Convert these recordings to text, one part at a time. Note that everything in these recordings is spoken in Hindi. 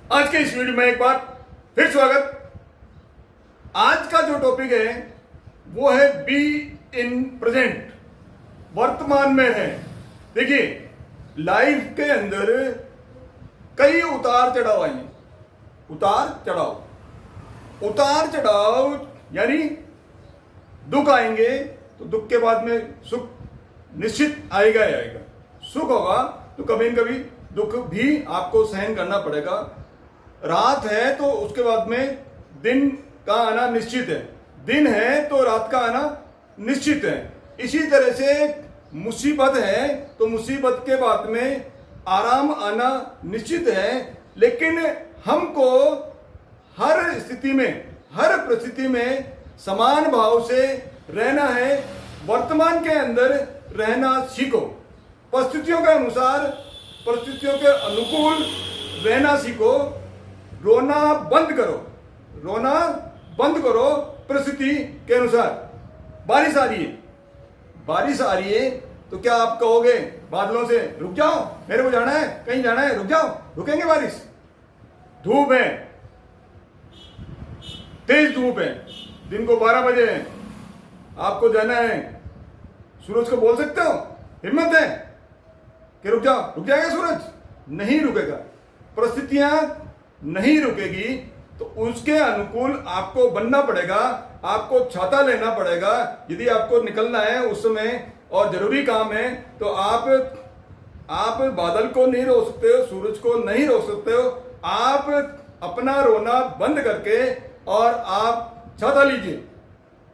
आज के इस वीडियो में एक बार फिर स्वागत। आज का जो टॉपिक है वो है बी इन प्रेजेंट, वर्तमान में है। देखिए, लाइफ के अंदर कई उतार चढ़ाव आएंगे। उतार चढ़ाव यानी दुख आएंगे तो दुख के बाद में सुख निश्चित आएगा ही आएगा। सुख होगा तो कभी न कभी दुख भी आपको सहन करना पड़ेगा। रात है तो उसके बाद में दिन का आना निश्चित है, दिन है तो रात का आना निश्चित है। इसी तरह से मुसीबत है तो मुसीबत के बाद में आराम आना निश्चित है। लेकिन हमको हर स्थिति में, हर परिस्थिति में समान भाव से रहना है। वर्तमान के अंदर रहना सीखो, परिस्थितियों के अनुसार, परिस्थितियों के अनुकूल रहना सीखो। रोना बंद करो परिस्थिति के अनुसार। बारिश आ रही है तो क्या आप कहोगे बादलों से रुक जाओ, मेरे को जाना है, कहीं जाना है, रुक जाओ? रुकेंगे? बारिश, धूप है, तेज धूप है, दिन को 12 बजे है, आपको जाना है, सूरज को बोल सकते हो? हिम्मत है कि रुक जाओ? रुक जाएगा सूरज? नहीं रुकेगा। परिस्थितियां नहीं रुकेगी तो उसके अनुकूल आपको बनना पड़ेगा। आपको छाता लेना पड़ेगा यदि आपको निकलना है उस समय और जरूरी काम है। तो आप बादल को नहीं रोक सकते हो, सूरज को नहीं रोक सकते हो। आप अपना रोना बंद करके और आप छाता लीजिए।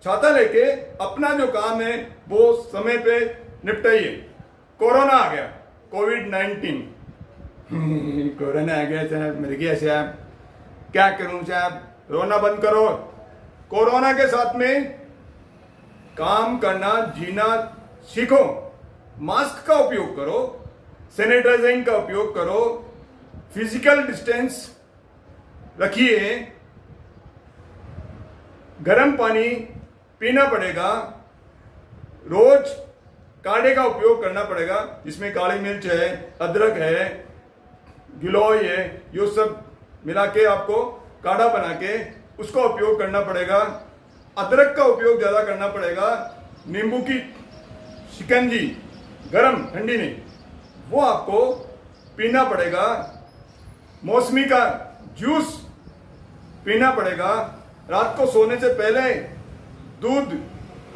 छाता लेके अपना जो काम है वो समय पे निपटाइए। कोरोना आ गया, कोविड-19 कोरोना आ गया साहब, मर गया साहब, क्या करूं साहब? रोना बंद करो। कोरोना के साथ में काम करना, जीना सीखो। मास्क का उपयोग करो, सैनिटाइजिंग का उपयोग करो, फिजिकल डिस्टेंस रखिए, गर्म पानी पीना पड़ेगा, रोज काढ़े का उपयोग करना पड़ेगा जिसमें काली मिर्च है, अदरक है, गिलोय है, ये सब मिला के आपको काढ़ा बना के उसका उपयोग करना पड़ेगा। अदरक का उपयोग ज्यादा करना पड़ेगा। नींबू की शिकंजी, गरम ठंडी नहीं, वो आपको पीना पड़ेगा। मौसमी का जूस पीना पड़ेगा। रात को सोने से पहले दूध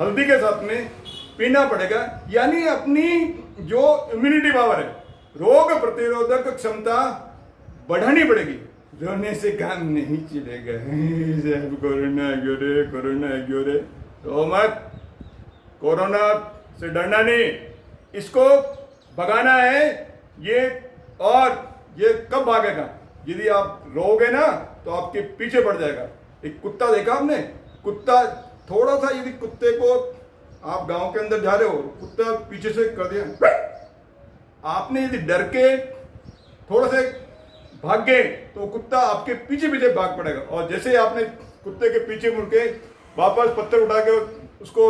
हल्दी के साथ में पीना पड़ेगा। यानी अपनी जो इम्यूनिटी पावर है, रोग प्रतिरोधक क्षमता बढ़ानी पड़ेगी। रोने से काम नहीं चलेगा। कोरोना आ गयो रे, तो मत। कोरोना से डरना नहीं, इसको भगाना है। ये कब भागेगा? यदि आप रोगे ना तो आपके पीछे पड़ जाएगा। एक कुत्ता देखा आपने? कुत्ता थोड़ा सा, यदि कुत्ते को आप गांव के अंदर जा रहे हो, कुत्ता पीछे से कर दिया, आपने यदि डर के थोड़ा से भाग गए तो कुत्ता आपके पीछे पीछे भाग पड़ेगा। और जैसे ही आपने कुत्ते के पीछे मुड़ के वापस पत्थर उठा के उसको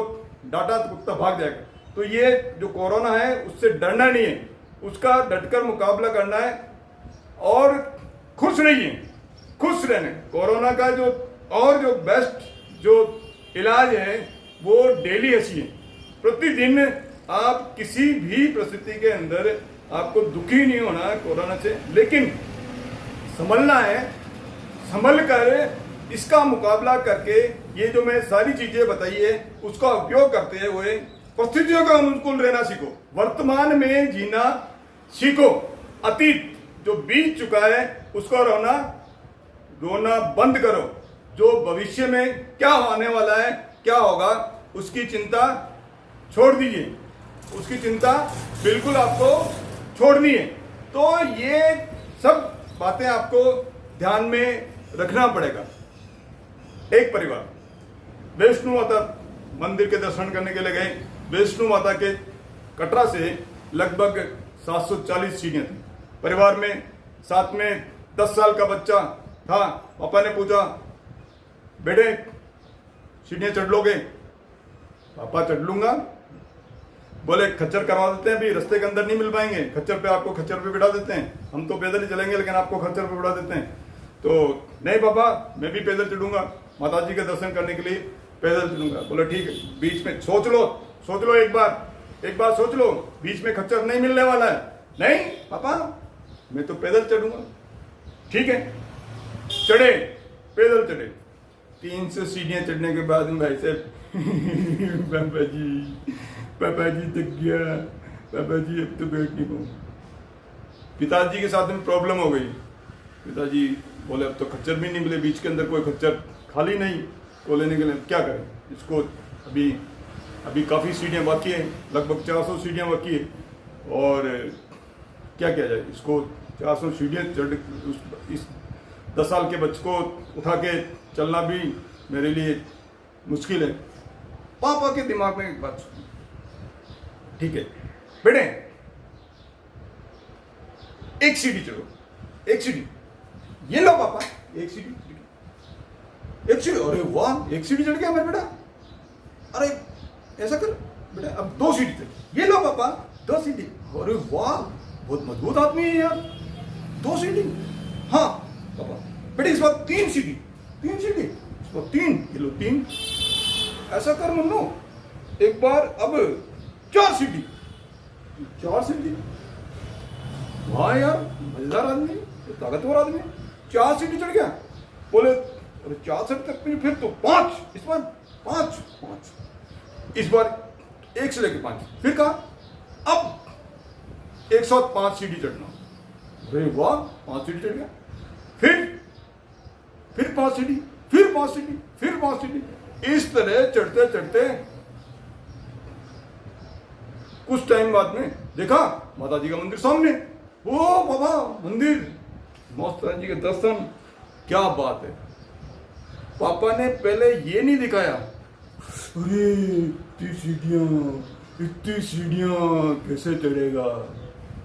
डांटा तो कुत्ता भाग जाएगा। तो ये जो कोरोना है उससे डरना नहीं है, उसका डटकर मुकाबला करना है और खुश रहिए, खुश रहने। कोरोना का जो बेस्ट जो इलाज है वो डेली हंसिए। प्रतिदिन आप किसी भी परिस्थिति के अंदर आपको दुखी नहीं होना है कोरोना से, लेकिन संभलना है। संभल कर इसका मुकाबला करके ये जो मैं सारी चीजें बताई है उसका उपयोग करते हुए परिस्थितियों का अनुकूल रहना सीखो। वर्तमान में जीना सीखो। अतीत जो बीत चुका है उसको रोना बंद करो। जो भविष्य में क्या होने वाला है, क्या होगा, उसकी चिंता छोड़ दीजिए। उसकी चिंता बिल्कुल आपको छोड़नी है। तो ये सब बातें आपको ध्यान में रखना पड़ेगा। एक परिवार वैष्णो माता मंदिर के दर्शन करने के लिए गए। वैष्णो माता के कटरा से लगभग 740 सीढ़ियां थी। परिवार में साथ में 10 साल का बच्चा था। पापा ने पूछा, बेटे सीढ़ियां चढ़ लोगे? पापा चढ़ लूंगा। बोले खच्चर करवा देते हैं, अभी रास्ते के अंदर नहीं मिल पाएंगे, खच्चर पे आपको खच्चर पे बिठा देते हैं। हम तो पैदल ही चलेंगे लेकिन आपको खच्चर पे बिठा देते हैं। तो नहीं पापा, मैं भी पैदल चलूंगा, माता जी के दर्शन करने के लिए पैदल चलूंगा। बोला ठीक है, बीच में सोच लो एक बार सोच लो, बीच में खच्चर नहीं मिलने वाला है। नहीं पापा, मैं तो पैदल चलूंगा। ठीक है, चढ़े, पैदल चढ़े। 300 सीढ़ियां चढ़ने के बाद भाई साहब पापा जी थक गया, पापा जी अब तो बैठ नहीं पाऊँ। पिताजी के साथ में प्रॉब्लम हो गई। पिताजी बोले अब तो खच्चर भी नहीं मिले, बीच के अंदर कोई खच्चर खाली नहीं को लेने के लिए, क्या करें इसको। अभी काफ़ी सीढ़ियाँ बाकी है, लगभग 400 सीढ़ियाँ बाकी है, और क्या किया जाए इसको। 400 सीढ़ियाँ चढ़, इस 10 साल के बच्चे को उठा के चलना भी मेरे लिए मुश्किल है। पापा के दिमाग में एक बात सुनी, ठीक है बेटे, एक सीढ़ी चढ़ो, एक सीढ़ी, ये लो पापा, एक सीढ़ी, अरे वाह, एक सीढ़ी चढ़ गया मेरा बेटा। अरे ऐसा कर बेटा, अब 2 सीढ़ी चढ़, ये लो पापा, 2 सीढ़ी। अरे वाह, बहुत मजबूत आदमी है यार, 2 सीढ़ी। हाँ पापा, बेटे इस बार 3 सीढ़ी, इस बार 3, ये लो 3। ऐसा कर मन्नू, एक बार अब 4 सीढ़ी, 4 सीढ़ी। वाह यार, मजेदार आदमी, ताकतवर आदमी, 4 सीढ़ी चढ़ गया। बोले अरे 4 सीढ़ी तक नहीं, फिर तो 5, इस बार 5, इस बार 1 से लेके 5, फिर कहा अब 105 सीढ़ी चढ़ना। अरे वाह, 5 सीढ़ी चढ़ गया। फिर 5 सीढ़ी, फिर 5 सीढ़ी, फिर 5 सीढ़ी। इस तरह चढ़ते चढ़ते कुछ टाइम बाद में देखा माता जी का मंदिर सामने। ओ बाबा, मंदिर, माता जी के दर्शन, क्या बात है। पापा ने पहले ये नहीं दिखाया, अरे इतनी सीढ़ियां कैसे चढ़ेगा।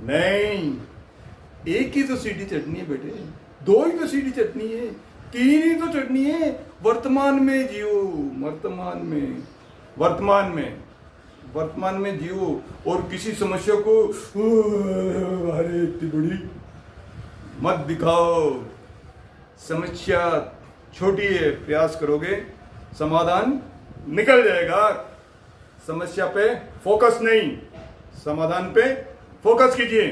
नहीं, एक ही तो सीढ़ी चढ़नी है बेटे, 2 ही तो सीढ़ी चढ़नी है, 3 ही तो चढ़नी है। वर्तमान में जियो, वर्तमान में जियो, और किसी समस्या को अरे इतनी बड़ी मत दिखाओ। समस्या छोटी है, प्रयास करोगे समाधान निकल जाएगा। समस्या पे फोकस नहीं, समाधान पे फोकस कीजिए।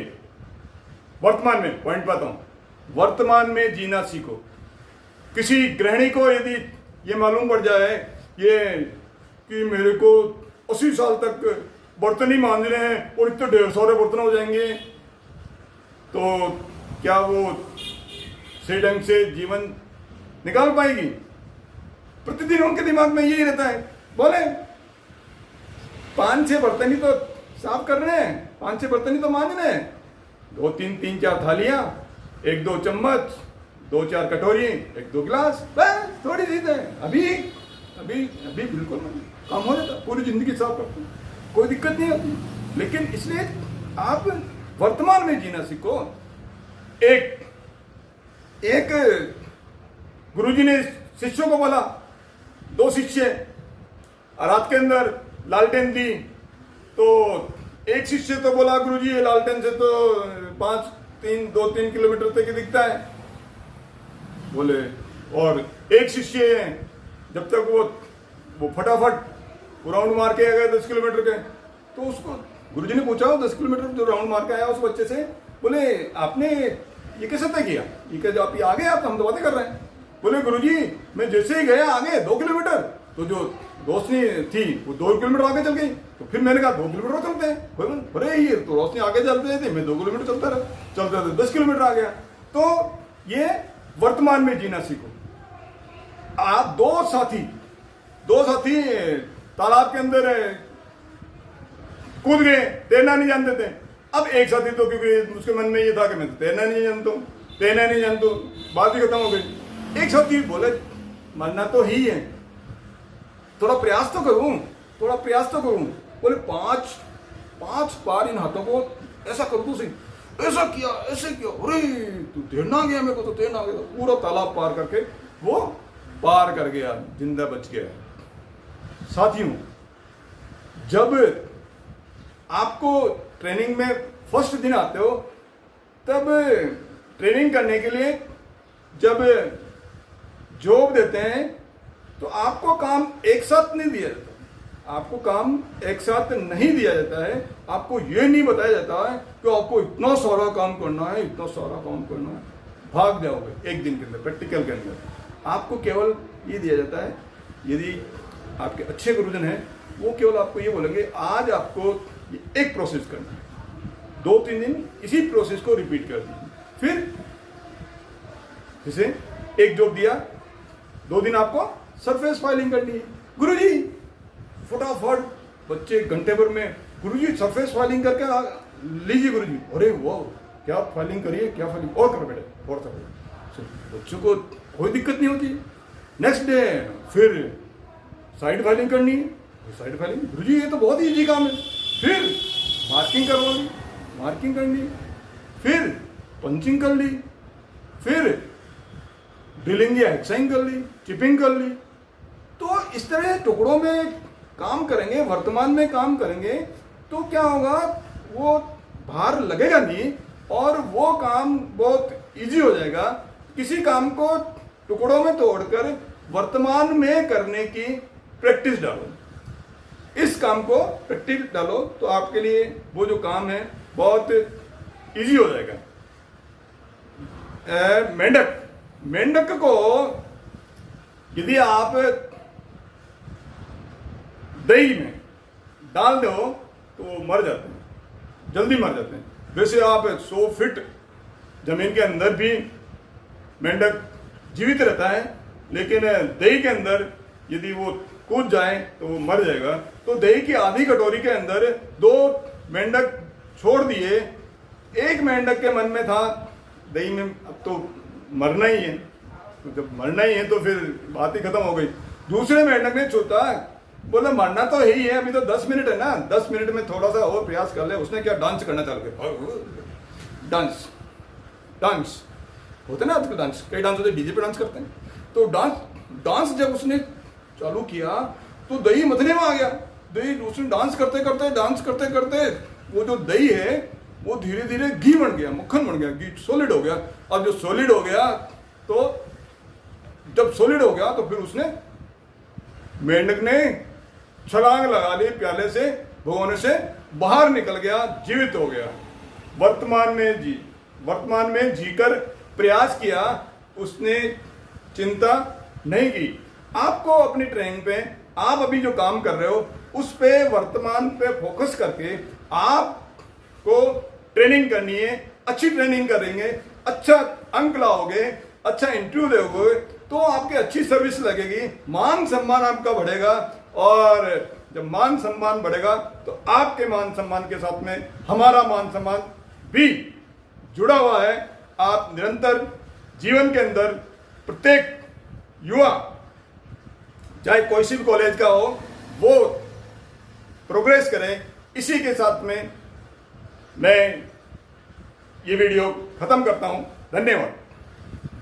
वर्तमान में, पॉइंट पाता हूं, वर्तमान में जीना सीखो। किसी गृहिणी को यदि ये मालूम पड़ जाए ये कि मेरे को 80 साल तक बर्तन ही मांजने हैं और इतने ढेर सारे बर्तन हो जाएंगे, तो क्या वो सही ढंग से जीवन निकाल पाएगी। प्रतिदिन उनके दिमाग में यही रहता है, बोले 5-6 बर्तन ही तो साफ कर रहे हैं, 5-6 बर्तन ही तो मांज रहे हैं, 2-3-4 थालियां, 1-2 चम्मच, 2-4 कटोरी, 1-2 गिलास, बस थोड़ी चीज है। अभी बिल्कुल काम हो जाता, पूरी जिंदगी साफ करते, कोई दिक्कत नहीं आती। लेकिन इसलिए आप वर्तमान में जीना सीखो। एक गुरुजी ने शिष्यों को बोला, 2 शिष्य रात के अंदर लालटेन दी, तो एक शिष्य तो बोला गुरुजी ये लालटेन से तो 2-3 किलोमीटर तक ही दिखता है। बोले, और एक शिष्य है जब तक वो फटाफट राउंड मार के आ गए 10 किलोमीटर के, तो उसको गुरुजी ने पूछा 10 किलोमीटर जो राउंड मार के आया उस बच्चे से, बोले आपने ये कैसे तय किया, ये क्या आप आ गए, आप तो हम तो बातें कर रहे हैं। बोले गुरुजी मैं जैसे ही गया आगे 2 किलोमीटर, तो जो रोशनी थी वो 2 किलोमीटर आगे चल गई, तो फिर मैंने कहा 2 किलोमीटर चलते हैं। बोले अरे ये तो रोशनी आगे चलते थे, मैं 2 किलोमीटर चलते 10 किलोमीटर आ गया। तो ये वर्तमान में जीना सीखो। आप 2 साथी तालाब के अंदर कूद गए, तैरना नहीं जानते थे। अब एक साथी तो क्योंकि उसके मन में ये था कि मैं तो तैरना नहीं जानता हूं, बात ही खत्म हो गई। एक साथी बोले मरना तो ही है, थोड़ा प्रयास तो करूं। बोले 5 बार इन हाथों को ऐसा कर दो, ऐसा किया, अरे तू तैरना गया, मेरे को तो तैरना गया। पूरा तालाब पार करके वो पार कर गया, जिंदा बच गया। साथियों, जब आपको ट्रेनिंग में फर्स्ट दिन आते हो, तब ट्रेनिंग करने के लिए जब जॉब देते हैं तो आपको काम एक साथ नहीं दिया जाता, आपको काम एक साथ नहीं दिया जाता है। आपको ये नहीं बताया जाता है कि आपको इतना सारा काम करना है, इतना सारा काम करना है, भाग जाओगे एक दिन के अंदर प्रैक्टिकल के अंदर। आपको केवल ये दिया जाता है, यदि आपके अच्छे गुरुजन हैं वो केवल आपको ये बोलेंगे आज आपको ये एक प्रोसेस करना है, 2-3 दिन इसी प्रोसेस को रिपीट कर दीजिए। फिर जैसे एक जॉब दिया, 2 दिन आपको सरफेस फाइलिंग करनी है। गुरुजी फटाफट बच्चे घंटे भर में, गुरुजी सरफेस फाइलिंग करके लीजिए गुरुजी। अरे वो क्या फाइलिंग करिए, क्या फाइलिंग और करो बेटे, और करो। बच्चों को कोई दिक्कत नहीं होती। नेक्स्ट डे फिर साइड फाइलिंग करनी है, साइड फाइलिंग, गुरुजी ये तो बहुत ही ईजी काम है। फिर मार्किंग करवानी, मार्किंग करनी, फिर पंचिंग कर ली, फिर ड्रिलिंग या हेक्साइंग कर ली, चिपिंग कर ली। तो इस तरह टुकड़ों में काम करेंगे, वर्तमान में काम करेंगे तो क्या होगा, वो भार लगेगा नहीं और वो काम बहुत इजी हो जाएगा। किसी काम को टुकड़ों में तोड़कर वर्तमान में करने की प्रैक्टिस डालो, इस काम को प्रैक्टिस डालो तो आपके लिए वो जो काम है बहुत इजी हो जाएगा। मेंढक, मेंढक को यदि आप दही में डाल दो तो वो मर जाते हैं, जल्दी मर जाते हैं। वैसे आप 100 फीट जमीन के अंदर भी मेंढक जीवित रहता है, लेकिन दही के अंदर यदि वो कूद जाए तो वो मर जाएगा। तो दही की आधी कटोरी के अंदर 2 मेंढक छोड़ दिए। एक मेंढक के मन में था दही में अब तो मरना ही है, तो जब मरना ही है तो फिर बात ही खत्म हो गई। दूसरे मेंढक ने सोचा, बोला मरना तो ही है, अभी तो 10 मिनट है ना, 10 मिनट में थोड़ा सा और प्रयास कर ले। उसने क्या डांस करना चालू किया, डांस, डांस होते ना आजकल डांस, कई डांस होते डीजे पे डांस करते हैं। तो डांस जब उसने चालू किया तो दही मथने में आ गया। दही उसने डांस करते करते वो जो दही है वो धीरे धीरे घी बन गया, मक्खन बन गया, घी सॉलिड हो गया। अब जो सॉलिड हो गया तो जब सॉलिड हो गया तो फिर उसने, मेंढक ने छलांग लगा ली, प्याले से भगोने से बाहर निकल गया, जीवित हो गया। वर्तमान में जीकर प्रयास किया, उसने चिंता नहीं की। आपको अपनी ट्रेनिंग पे, आप अभी जो काम कर रहे हो उस पे वर्तमान पे फोकस करके आपको ट्रेनिंग करनी है। अच्छी ट्रेनिंग करेंगे, अच्छा अंक लाओगे, अच्छा इंटरव्यू दोगे तो आपकी अच्छी सर्विस लगेगी, मान सम्मान आपका बढ़ेगा। और जब मान सम्मान बढ़ेगा तो आपके मान सम्मान के साथ में हमारा मान सम्मान भी जुड़ा हुआ है। आप निरंतर जीवन के अंदर प्रत्येक युवा, चाहे कोई सी भी कॉलेज का हो, वो प्रोग्रेस करें। इसी के साथ में मैं ये वीडियो खत्म करता हूं। धन्यवाद।